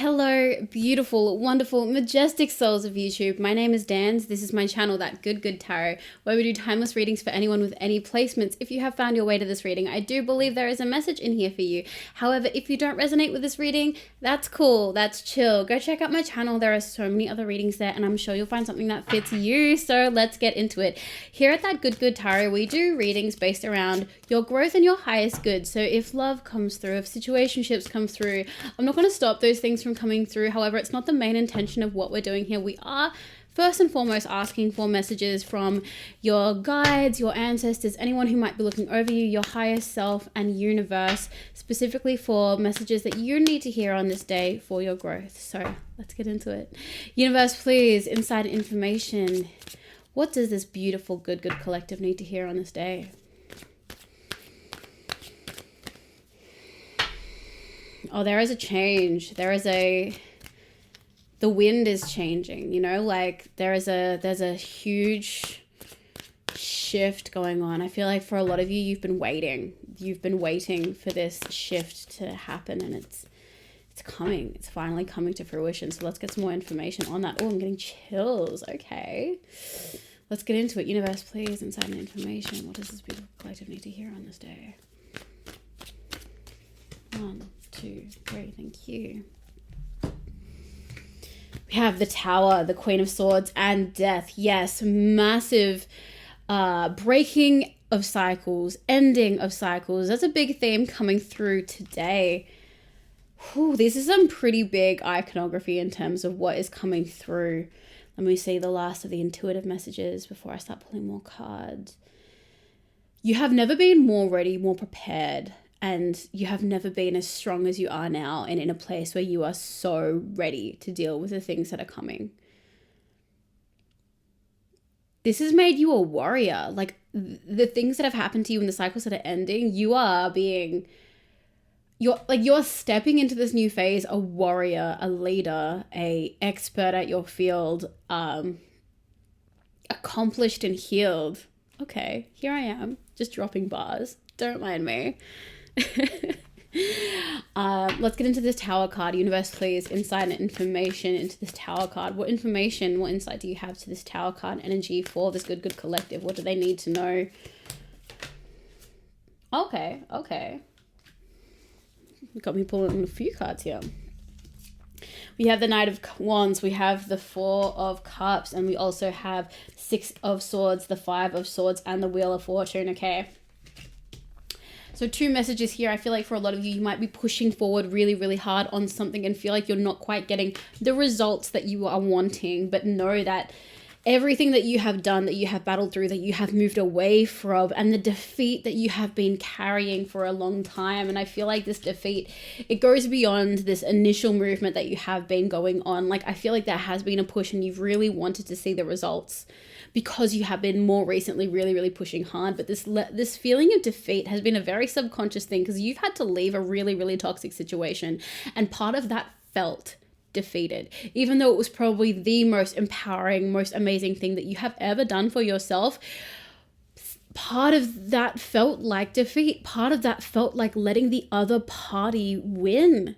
Hello, beautiful, wonderful, majestic souls of YouTube. My name is Dans. This is my channel, That Good Good Tarot, where we do timeless readings for anyone with any placements. If you have found your way to this reading, I do believe there is a message in here for you. However, if you don't resonate with this reading, that's cool, that's chill. Go check out my channel. There are so many other readings there, and I'm sure you'll find something that fits you. So let's get into it. Here at That Good Good Tarot, we do readings based around your growth and your highest good. So if love comes through, if situationships come through, I'm not going to stop those things from coming through. However, it's not the main intention of what we're doing here. We are first and foremost asking for messages from your guides, your ancestors, anyone who might be looking over you, your highest self and universe, specifically for messages that you need to hear on this day for your growth. So let's get into it. Universe, please, inside information. What does this beautiful good collective need to hear on this day? Oh, there is a change. The wind is changing, you know, like there's a huge shift going on. I feel like for a lot of you, you've been waiting for this shift to happen, and it's coming. It's finally coming to fruition. So let's get some more information on that. Oh, I'm getting chills. Okay. Let's get into it. Universe, please, inside the information. What does this beautiful collective need to hear on this day? 1, 2, 3, thank you. We have the Tower, the Queen of Swords, and Death. Yes, massive breaking of cycles, ending of cycles. That's a big theme coming through today. Whew, this is some pretty big iconography in terms of what is coming through. Let me see the last of the intuitive messages before I start pulling more cards. You have never been more ready, more prepared, and you have never been as strong as you are now and in a place where you are so ready to deal with the things that are coming. This has made you a warrior. Like the things that have happened to you in the cycles that are ending, you're stepping into this new phase, a warrior, a leader, a expert at your field, accomplished and healed. Okay, here I am, just dropping bars. Don't mind me. Let's get into this Tower card. Universe, please, insight and information into this Tower card. What information, what insight do you have to this Tower card energy for this good collective? What do they need to know? Okay. Got me pulling a few cards here. We have the Knight of Wands, we have the Four of Cups, and we also have 6 of Swords, the 5 of Swords, and the Wheel of Fortune, okay? So 2 messages here. I feel like for a lot of you, you might be pushing forward really, really hard on something and feel like you're not quite getting the results that you are wanting, but know that everything that you have done, that you have battled through, that you have moved away from, and the defeat that you have been carrying for a long time. And I feel like this defeat, it goes beyond this initial movement that you have been going on. Like, I feel like there has been a push and you've really wanted to see the results because you have been more recently really, really pushing hard. But this feeling of defeat has been a very subconscious thing because you've had to leave a really, really toxic situation. And part of that felt defeated, even though it was probably the most empowering, most amazing thing that you have ever done for yourself. Part of that felt like defeat. Part of that felt like letting the other party win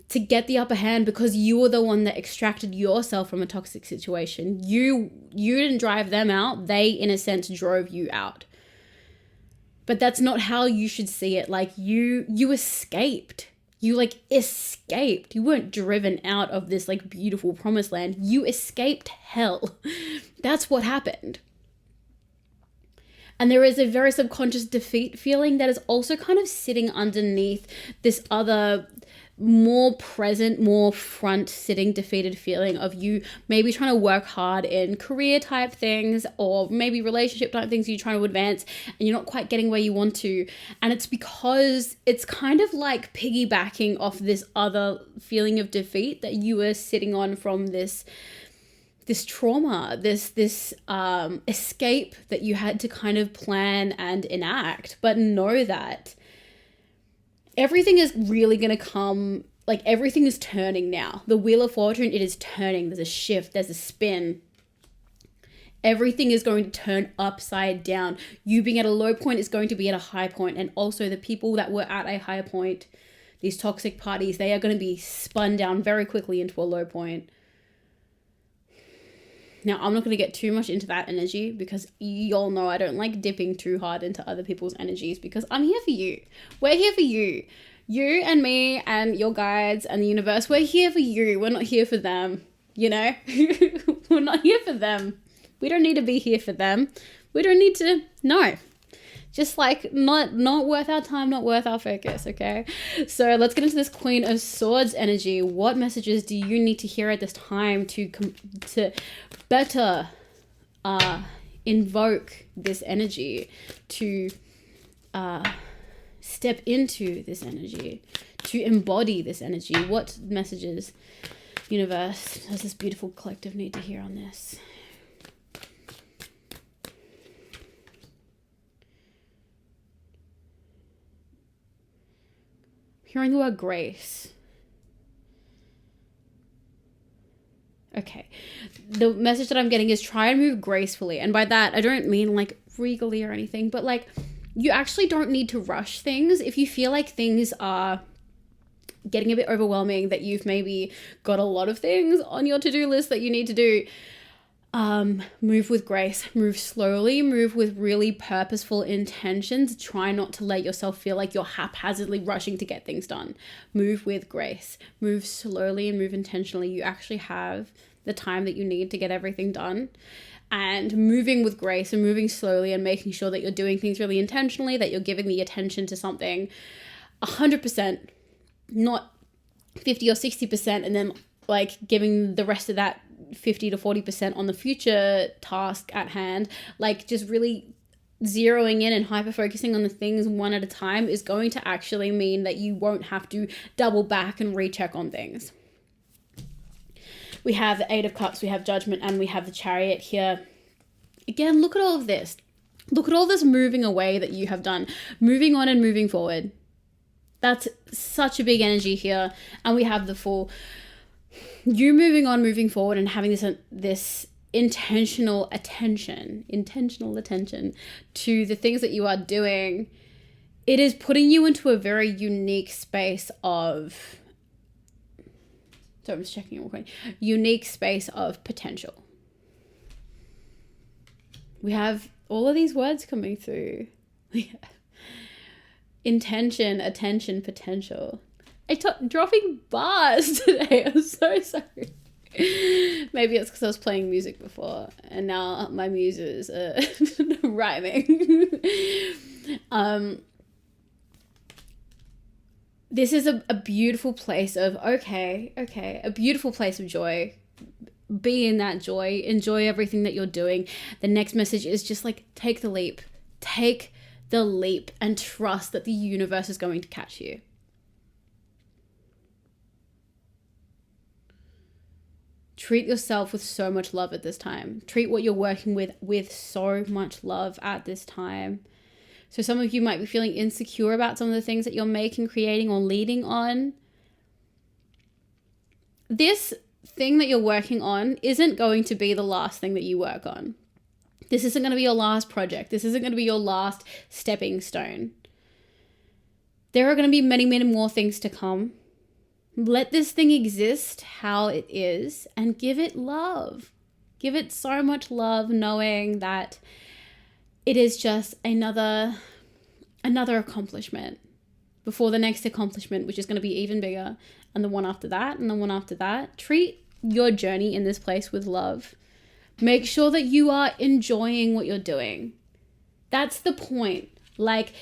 to get the upper hand because you were the one that extracted yourself from a toxic situation. You didn't drive them out. They, in a sense, drove you out. But that's not how you should see it. Like you escaped. You escaped. You weren't driven out of this beautiful promised land. You escaped hell. That's what happened. And there is a very subconscious defeat feeling that is also kind of sitting underneath this other more present, more front sitting defeated feeling of you maybe trying to work hard in career type things or maybe relationship type things you're trying to advance and you're not quite getting where you want to. And it's because it's kind of like piggybacking off this other feeling of defeat that you were sitting on from this trauma, this escape that you had to kind of plan and enact. But know that everything is really going to come, everything is turning now. The Wheel of Fortune, it is turning. There's a shift, there's a spin. Everything is going to turn upside down. You being at a low point is going to be at a high point. And also the people that were at a high point, these toxic parties, they are going to be spun down very quickly into a low point. Now, I'm not going to get too much into that energy because you all know I don't like dipping too hard into other people's energies because I'm here for you. We're here for you. You and me and your guides and the universe, we're here for you. We're not here for them, you know? We're not here for them. We don't need to be here for them. We don't need to, no. Just like not worth our time, not worth our focus, okay? So let's get into this Queen of Swords energy. What messages do you need to hear at this time to better invoke this energy, to step into this energy, to embody this energy? What messages, universe, does this beautiful collective need to hear on this? Hearing the word grace. Okay. The message that I'm getting is try and move gracefully. And by that, I don't mean like regally or anything, but like you actually don't need to rush things. If you feel like things are getting a bit overwhelming, that you've maybe got a lot of things on your to-do list that you need to do, move with grace, move slowly, move with really purposeful intentions. Try not to let yourself feel like you're haphazardly rushing to get things done. Move with grace, move slowly and move intentionally. You actually have the time that you need to get everything done. And moving with grace and moving slowly and making sure that you're doing things really intentionally, that you're giving the attention to something 100%, not 50 or 60%, and then like giving the rest of that 50 to 40% on the future task at hand. Like just really zeroing in and hyper focusing on the things one at a time is going to actually mean that you won't have to double back and recheck on things. We have the Eight of Cups, we have Judgment, and we have the Chariot here. Again, look at all of this. Look at all this moving away that you have done. Moving on and moving forward. That's such a big energy here. And we have the Fool. You moving on, moving forward, and having this intentional attention to the things that you are doing, it is putting you into a very unique space of, so I'm just checking real quick, unique space of potential. We have all of these words coming through. Intention, attention, potential. Dropping bars today. I'm so sorry. Maybe it's because I was playing music before and now my muses are rhyming. This is a beautiful place of, a beautiful place of joy. Be in that joy. Enjoy everything that you're doing. The next message is just like, take the leap. Take the leap and trust that the universe is going to catch you. Treat yourself with so much love at this time. Treat what you're working with so much love at this time. So some of you might be feeling insecure about some of the things that you're making, creating, or leading on. This thing that you're working on isn't going to be the last thing that you work on. This isn't going to be your last project. This isn't going to be your last stepping stone. There are going to be many, many more things to come. Let this thing exist how it is and give it love. Give it so much love, knowing that it is just another accomplishment before the next accomplishment, which is going to be even bigger, and the one after that, and the one after that. Treat your journey in this place with love. Make sure that you are enjoying what you're doing. That's the point. Like,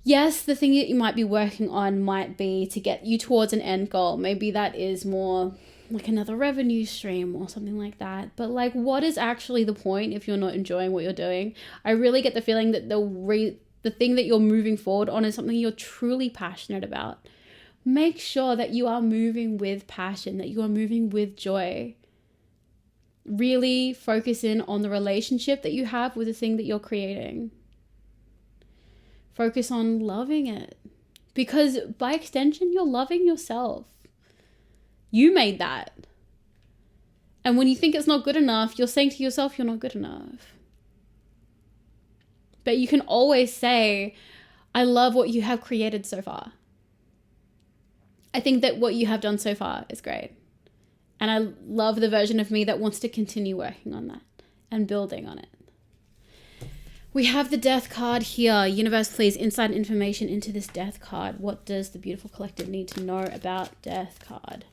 yes, the thing that you might be working on might be to get you towards an end goal. Maybe that is more like another revenue stream or something like that. But like, what is actually the point if you're not enjoying what you're doing? I really get the feeling that the thing that you're moving forward on is something you're truly passionate about. Make sure that you are moving with passion, that you are moving with joy. Really focus in on the relationship that you have with the thing that you're creating. Focus on loving it, because by extension, you're loving yourself. You made that. And when you think it's not good enough, you're saying to yourself, you're not good enough. But you can always say, I love what you have created so far. I think that what you have done so far is great. And I love the version of me that wants to continue working on that and building on it. We have the Death card here. Universe, please, inside information into this Death card. What does the beautiful collective need to know about Death card?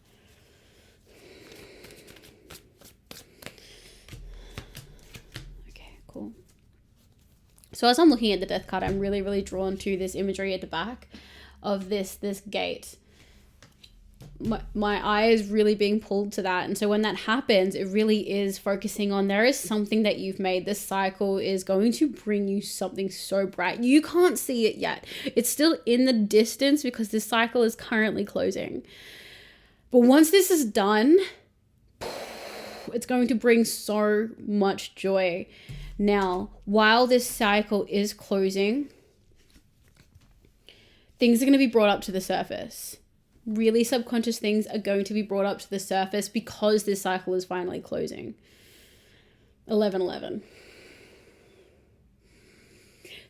Okay, cool. So as I'm looking at the Death card, I'm really, really drawn to this imagery at the back of this gate. My eye is really being pulled to that. And so when that happens, it really is focusing on there is something that you've made. This cycle is going to bring you something so bright. You can't see it yet. It's still in the distance because this cycle is currently closing. But once this is done, it's going to bring so much joy. Now, while this cycle is closing, things are going to be brought up to the surface. Really subconscious things are going to be brought up to the surface because this cycle is finally closing. 11:11.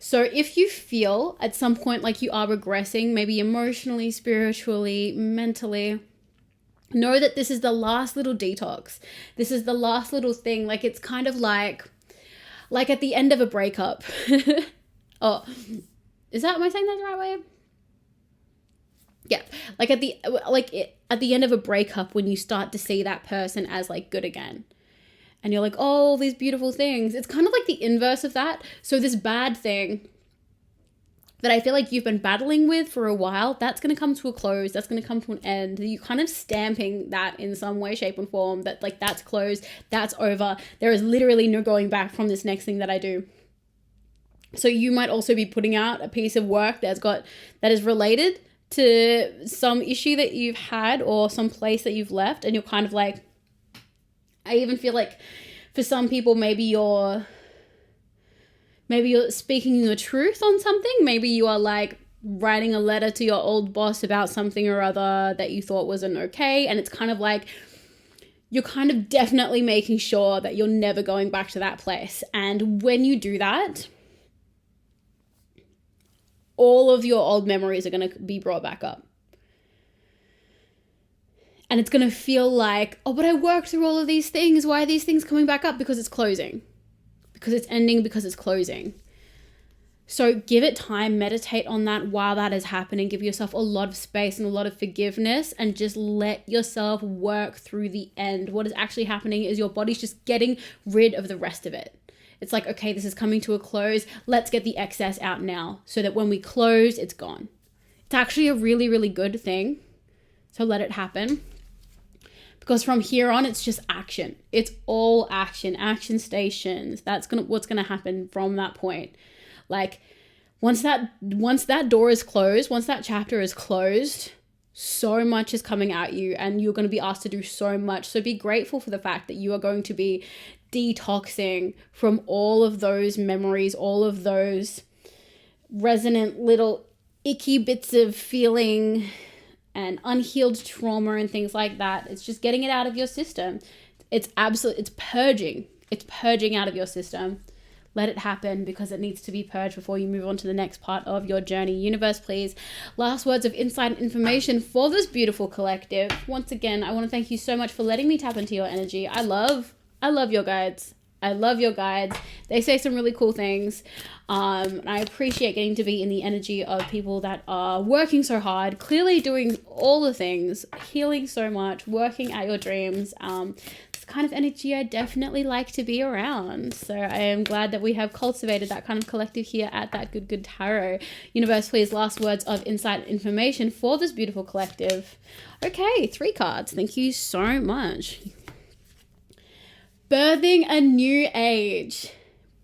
So if you feel at some point like you are regressing, maybe emotionally, spiritually, mentally, know that this is the last little detox. This is the last little thing. Like it's kind of like at the end of a breakup. Oh, am I saying that the right way? Yeah, like at the end of a breakup, when you start to see that person as like good again, and you're like, oh, all these beautiful things. It's kind of like the inverse of that. So this bad thing that I feel like you've been battling with for a while, that's going to come to a close. That's going to come to an end. You're kind of stamping that in some way, shape, and form that like that's closed, that's over. There is literally no going back from this next thing that I do. So you might also be putting out a piece of work that is related to some issue that you've had or some place that you've left, and you're kind of like, I even feel like for some people, maybe you're speaking your truth on something. Maybe you are like writing a letter to your old boss about something or other that you thought wasn't okay, and it's kind of like you're kind of definitely making sure that you're never going back to that place. And when you do that, all of your old memories are going to be brought back up. And it's going to feel like, oh, but I worked through all of these things. Why are these things coming back up? Because it's closing. Because it's ending, because it's closing. So give it time, meditate on that while that is happening. Give yourself a lot of space and a lot of forgiveness, and just let yourself work through the end. What is actually happening is your body's just getting rid of the rest of it. It's like, okay, this is coming to a close. Let's get the excess out now so that when we close, it's gone. It's actually a really, really good thing. So let it happen. Because from here on, it's just action. It's all action, action stations. What's gonna happen from that point. Like once that door is closed, once that chapter is closed, so much is coming at you and you're going to be asked to do so much. So be grateful for the fact that you are going to be detoxing from all of those memories, all of those resonant little icky bits of feeling and unhealed trauma and things like that. It's just getting it out of your system. It's purging. It's purging out of your system. Let it happen because it needs to be purged before you move on to the next part of your journey. Universe, please, last words of insight and information for this beautiful collective. Once again, I want to thank you so much for letting me tap into your energy. I love your guides. I love your guides. They say some really cool things. I appreciate getting to be in the energy of people that are working so hard, clearly doing all the things, healing so much, working at your dreams. It's the kind of energy I definitely like to be around. So I am glad that we have cultivated that kind of collective here at that Good Tarot. Universe, please, last words of insight and information for this beautiful collective. Okay, 3 cards. Thank you so much. Birthing a new age,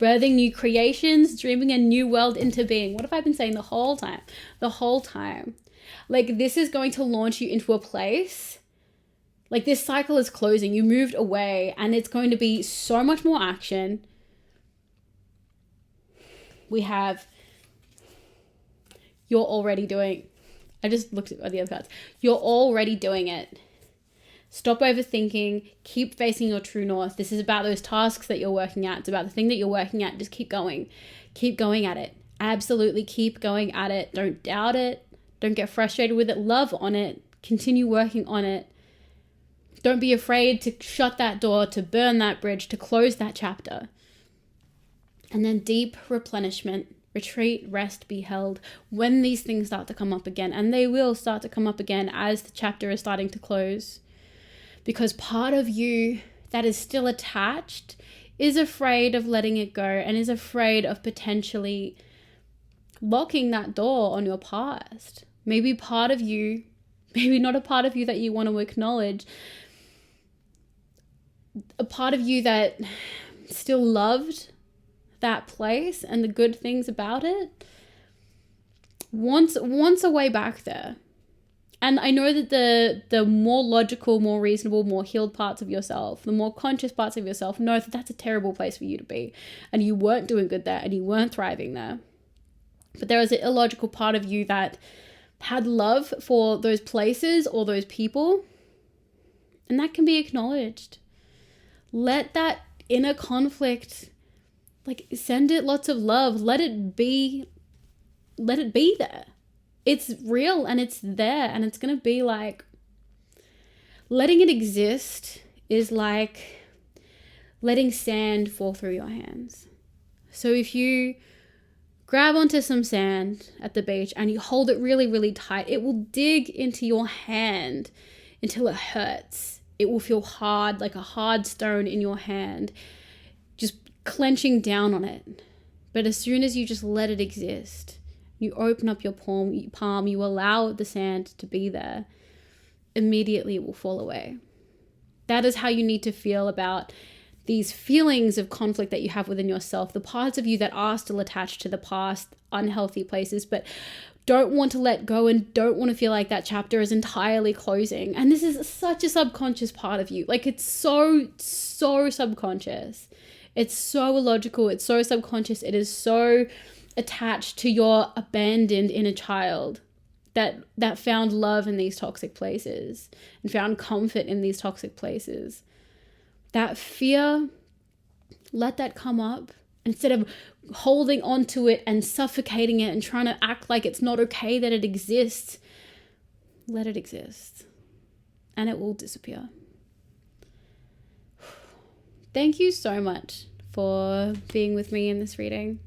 birthing new creations, dreaming a new world into being. What have I been saying the whole time? The whole time. Like, this is going to launch you into a place. Like, this cycle is closing. You moved away and it's going to be so much more action. We have, you're already doing, I just looked at the other cards. You're already doing it. Stop overthinking, keep facing your true north. This is about those tasks that you're working at. It's about the thing that you're working at. Just keep going. Keep going at it. Absolutely keep going at it. Don't doubt it. Don't get frustrated with it. Love on it. Continue working on it. Don't be afraid to shut that door, to burn that bridge, to close that chapter. And then deep replenishment, retreat, rest, be held when these things start to come up again. And they will start to come up again as the chapter is starting to close. Because part of you that is still attached is afraid of letting it go and is afraid of potentially locking that door on your past. Maybe part of you, maybe not a part of you that you want to acknowledge, a part of you that still loved that place and the good things about it wants a way back there. And I know that the more logical, more reasonable, more healed parts of yourself, the more conscious parts of yourself know that that's a terrible place for you to be. And you weren't doing good there and you weren't thriving there. But there is an illogical part of you that had love for those places or those people. And that can be acknowledged. Let that inner conflict, send it lots of love. Let it be there. It's real and it's there, and it's going to be letting it exist is like letting sand fall through your hands. So if you grab onto some sand at the beach and you hold it really, really tight, it will dig into your hand until it hurts. It will feel hard, like a hard stone in your hand, just clenching down on it. But as soon as you just let it exist, you open up your palm, you allow the sand to be there, immediately it will fall away. That is how you need to feel about these feelings of conflict that you have within yourself, the parts of you that are still attached to the past, unhealthy places, but don't want to let go and don't want to feel like that chapter is entirely closing. And this is such a subconscious part of you. It's so subconscious. It's so illogical. It's so subconscious. It is so attached to your abandoned inner child that found love in these toxic places and found comfort in these toxic places. That fear, let that come up. Instead of holding on to it and suffocating it and trying to act like it's not okay that it exists, let it exist and it will disappear. Thank you so much for being with me in this reading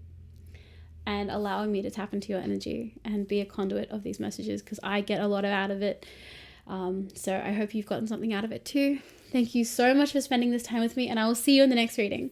and allowing me to tap into your energy and be a conduit of these messages, because I get a lot out of it. So I hope you've gotten something out of it too. Thank you so much for spending this time with me, and I will see you in the next reading.